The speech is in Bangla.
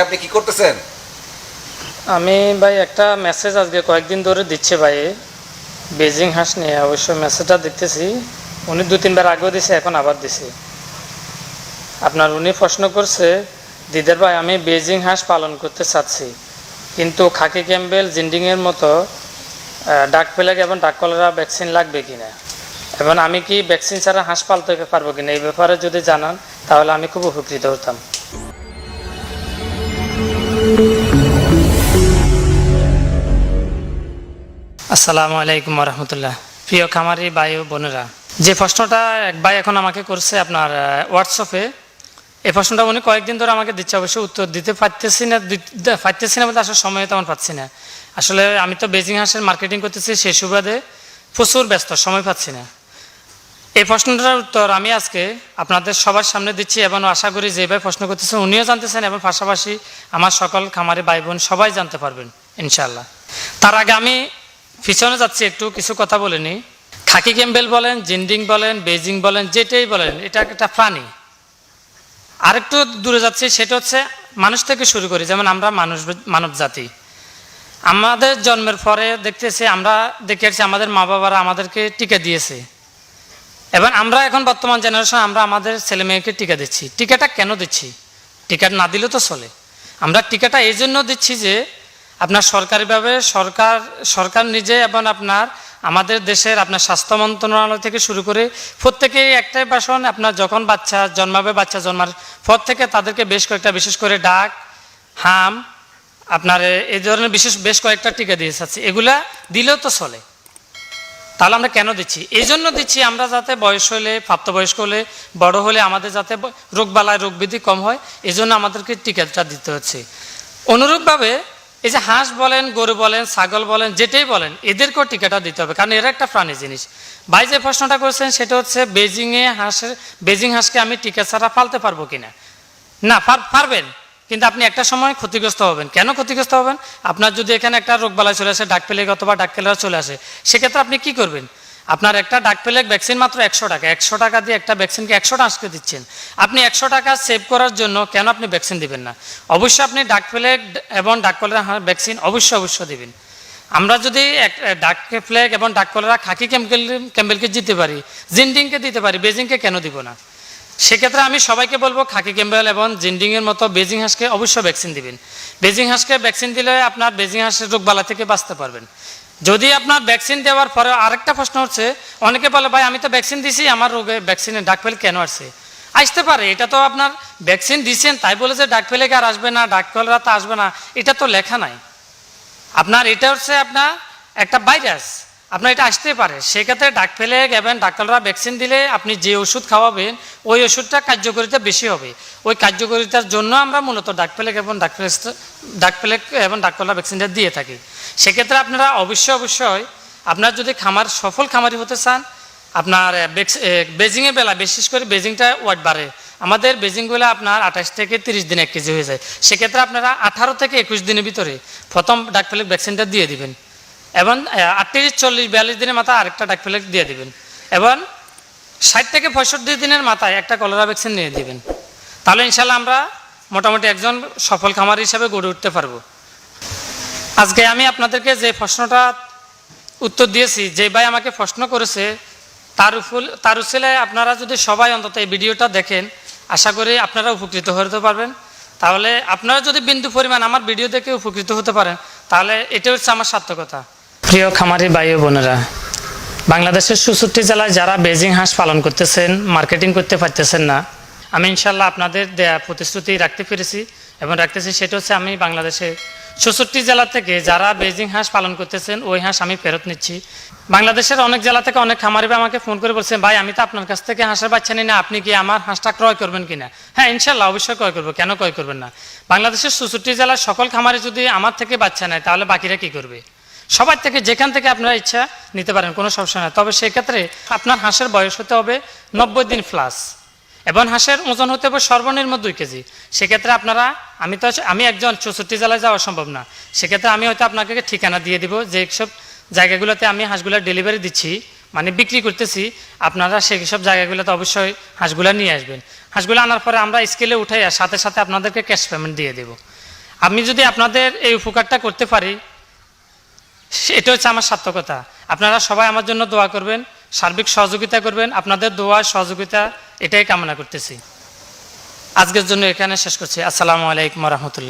ভাই আপনি কি করতেছেন? আমি ভাই একটা মেসেজ আজকে কয়েকদিন ধরে দিচ্ছে ভাই বেজিং হাঁস নিয়ে। অবশ্য মেসেজটা দেখতেছি, উনি 2-3 বার আগেও দিছে, এখন আবার দিছে। আপনার উনি প্রশ্ন করছে, দিদার ভাই আমি বেজিং হাঁস পালন করতে চাচ্ছি, কিন্তু খাকি ক্যাম্বেল জিন্ডিংয়ের মতো ডাক প্লেগ এবং ডাক কলেরা ভ্যাকসিন লাগবে কিনা, এবং আমি কি ভ্যাকসিন ছাড়া হাঁস পালতে পারবো কিনা, এই ব্যাপারে যদি জানান তাহলে আমি খুব উপকৃত হতাম। আসসালামু আলাইকুম রহমতুল্লাহ। প্রিয় খামারি ভাই ও বোনেরা, যে প্রশ্নটা এক ভাই এখন আমাকে করছে আপনার হোয়াটসঅ্যাপে, এই প্রশ্নটা উনি কয়েকদিন ধরে আমাকে দিচ্ছে। অবশ্যই উত্তর দিতে পারতেছি না বলতে আসলে সময় তেমন পাচ্ছি না। আসলে আমি তো বেজিং হাঁসের মার্কেটিং করতেছি, সেই সুবাদে প্রচুর ব্যস্ত, সময় পাচ্ছি না। এই প্রশ্নটার উত্তর আমি আজকে আপনাদের সবার সামনে দিচ্ছি, এবং আশা করি যে ভাই প্রশ্ন করতেছেন উনিও জানতেছেন, এবং পাশাপাশি আমার সকল খামারি ভাই বোন সবাই জানতে পারবেন ইনশাআল্লাহ। তার আগে আমি পিছনে যাচ্ছি, একটু কিছু কথা বলে নিই। খাকি ক্যাম্বেল বলেন, জিন্ডিং বলেন, বেজিং বলেন, যেটাই বলেন, এটা একটা প্রাণী। আরেকটু দূরে যাচ্ছি, সেটা হচ্ছে মানুষ থেকে শুরু করি। যেমন আমরা মানব জাতি, আমাদের জন্মের পরে দেখতেছি, আমরা দেখেছি আমাদের মা বাবারা আমাদেরকে টিকা দিয়েছে, এবং আমরা এখন বর্তমান জেনারেশন আমরা আমাদের ছেলে মেয়েকে টিকা দিচ্ছি। টিকাটা কেন দিচ্ছি? টিকা না দিলে তো চলে। আমরা টিকাটা এই জন্য দিচ্ছি যে আপনার সরকারিভাবে সরকার নিজে এবং আপনার আমাদের দেশের আপনার স্বাস্থ্য মন্ত্রণালয় থেকে শুরু করে প্রত্যেকেই একটাই ভাষণ, আপনার যখন বাচ্চা জন্মার পর থেকে তাদেরকে বেশ কয়েকটা, বিশেষ করে ডাক, হাম, আপনার এই ধরনের বেশ কয়েকটা টিকা দিয়ে যাচ্ছে। এগুলা দিলেও তো চলে। তাহলে আমরা কেন দিচ্ছি? এই জন্য দিচ্ছি আমরা যাতে বয়স হলে, প্রাপ্তবয়স্ক হলে, বড় হলে আমাদের যাতে রোগ ব্যাধি কম হয়, এই জন্য আমাদেরকে টিকাটা দিতে হচ্ছে। অনুরূপভাবে এই যে হাঁস বলেন, গরু বলেন, ছাগল বলেন, যেটাই বলেন, এদেরকেও টিকাটা দিতে হবে, কারণ এরা একটা প্রাণী জিনিস। ভাই যে প্রশ্নটা করেছেন সেটা হচ্ছে বেজিং হাঁসকে আমি টিকা ছাড়া পালতে পারবো কিনা। না, পারবেন, কিন্তু আপনি একটা সময় ক্ষতিগ্রস্ত হবেন। কেন ক্ষতিগ্রস্ত হবেন? আপনার যদি এখানে একটা রোগবালাই চলে আসে, ডাক প্লেগ অথবা ডাক কলেরা চলে আসে, সেক্ষেত্রে আপনি কি করবেন? আপনার একটা ডাক প্লেগ ভ্যাকসিন মাত্র 100 টাকা। 100 টাকা দিয়ে একটা ভ্যাকসিনকে 100টা হাঁসকে দিচ্ছেন। আপনি 100 টাকা সেভ করার জন্য কেন আপনি ভ্যাকসিন দিবেন না? অবশ্যই আপনি ডাক প্লেগ এবং ডাক কলেরা ভ্যাকসিন অবশ্যই দিবেন। আমরা যদি ডাক প্লেগ এবং ডাক কলেরা খাকি ক্যাম্বেলকে দিতে পারি, জিন্ডিংকে দিতে পারি, বেজিংকে কেন দিব না? সেক্ষেত্রে আমি সবাইকে বলবো খাকি ক্যাম্বেল এবং জিন্ডিংয়ের মতো বেজিং হাঁসকে অবশ্যই ভ্যাকসিন দিবেন। বেজিং হাঁসকে ভ্যাকসিন দিলে আপনার বেজিং হাঁসের রোগবালা থেকে বাঁচতে পারবেন। যদি আপনার ভ্যাকসিন দেওয়ার পরে আরেকটা প্রশ্ন হচ্ছে, অনেকে বলে ভাই আমি তো ভ্যাকসিন দিছি, আমার রোগে ভ্যাকসিনে ডাক প্লেগ কেন আসতে পারে। এটা তো আপনার ভ্যাকসিন দিচ্ছেন তাই বলে যে ডাক প্লেগ আর আসবে না, ডাক কলেরা তো আসবে না, এটা তো লেখা নাই। আপনার এটা হচ্ছে আপনার একটা ভাইরাস, আপনার এটা আসতে পারে। সেক্ষেত্রে ডাক প্লেগ এবং ডাক কলেরা ভ্যাকসিন দিলে আপনি যে ওষুধ খাওয়াবেন ওই ওষুধটা কার্যকারিতা বেশি হবে। ওই কার্যকারিতার জন্য আমরা মূলত ডাক প্লেগ এবং ডাক কলেরা ভ্যাকসিনটা দিয়ে থাকি। সেক্ষেত্রে আপনারা অবশ্যই আপনার যদি সফল খামারি হতে চান, আপনার বেজিংয়ের বেলা, বিশেষ করে বেজিংটা ওয়াট বাড়ে। আমাদের বেজিংগুলো আপনার 28 থেকে 30 দিন 1 কেজি হয়ে যায়। সেক্ষেত্রে আপনারা 18 থেকে 21 দিনের ভিতরে প্রথম ডাক প্লেগ ভ্যাকসিনটা দিয়ে দিবেন, এবং 38, 40, 42 দিনের মাথায় আরেকটা ডাক প্লেগ দিয়ে দিবেন, এবং 60 থেকে 65 দিনের মাথায় একটা কলেরা ভ্যাকসিন নিয়ে দিবেন। তাহলে ইনশাল্লাহ আমরা মোটামুটি একজন সফল খামারি হিসাবে গড়ে উঠতে পারবো। আজকে আমি আপনাদেরকে যে প্রশ্নটা উত্তর দিয়েছি, যে ভাই আমাকে প্রশ্ন করেছে, তার উচিলায় আপনারা যদি সবাই অন্তত এই ভিডিওটা দেখেন, আশা করি আপনারা উপকৃত হতে পারবেন। তাহলে আপনারা যদি বিন্দু পরিমাণ আমার ভিডিও দেখে উপকৃত হতে পারেন, তাহলে এটা হচ্ছে আমার সার্থকতা। প্রিয় খামারি ভাই ও বোনেরা, বাংলাদেশের 64 জেলায় যারা বেজিং হাঁস পালন করতেছেন, মার্কেটিং করতে পারতেছেন না, আমি ইনশাল্লাহ আপনাদের দেয়া প্রতিশ্রুতি রাখতে পেরেছি এবং রাখতেছি। সেটা হচ্ছে আমি বাংলাদেশের 64 জেলা থেকে যারা বেজিং হাঁস পালন করতেছেন ওই হাঁস আমি ফেরত নিচ্ছি। বাংলাদেশের অনেক জেলা থেকে অনেক খামারি ভাই আমাকে ফোন করে বলছেন, ভাই আমি তো আপনার কাছ থেকে হাঁসের বাচ্চা নিই না, আপনি কি আমার হাঁসটা ক্রয় করবেন কিনা? হ্যাঁ, ইনশাল্লাহ অবশ্যই ক্রয় করবো। কেন ক্রয় করবেন না? বাংলাদেশের 64 জেলার সকল খামারি যদি আমার থেকে বাচ্চা নেয়, তাহলে বাকিরা কি করবে? সবার থেকে, যেখান থেকে আপনারা ইচ্ছা নিতে পারেন, কোনো সমস্যা নেই। তবে সেক্ষেত্রে আপনার হাঁসের বয়স হতে হবে 90 দিন প্লাস, এবং হাঁসের ওজন হতে হবে সর্বনিম্ন 2 কেজি। সেক্ষেত্রে আপনারা, আমি একজন 64 জেলায় যাওয়া সম্ভব না, সেক্ষেত্রে আমি হয়তো আপনাকে ঠিকানা দিয়ে দিব যে সব জায়গাগুলোতে আমি হাঁসগুলো ডেলিভারি দিচ্ছি, মানে বিক্রি করতেছি। আপনারা সেই সব জায়গাগুলোতে অবশ্যই হাঁসগুলো নিয়ে আসবেন। হাঁসগুলো আনার পরে আমরা স্কেলে উঠাই সাথে সাথে আপনাদেরকে ক্যাশ পেমেন্ট দিয়ে দেবো। আমি যদি আপনাদের এই উপকারটা করতে পারি, এটা হচ্ছে আমার সার্থকতা। আপনারা সবাই আমার জন্য দোয়া করবেন, সার্বিক সহযোগিতা করবেন। আপনাদের দোয়া সহযোগিতা এটাই কামনা করতেছি। আজকের জন্য এখানে শেষ করছি। আসসালামু আলাইকুম রহমতুল্লাহ।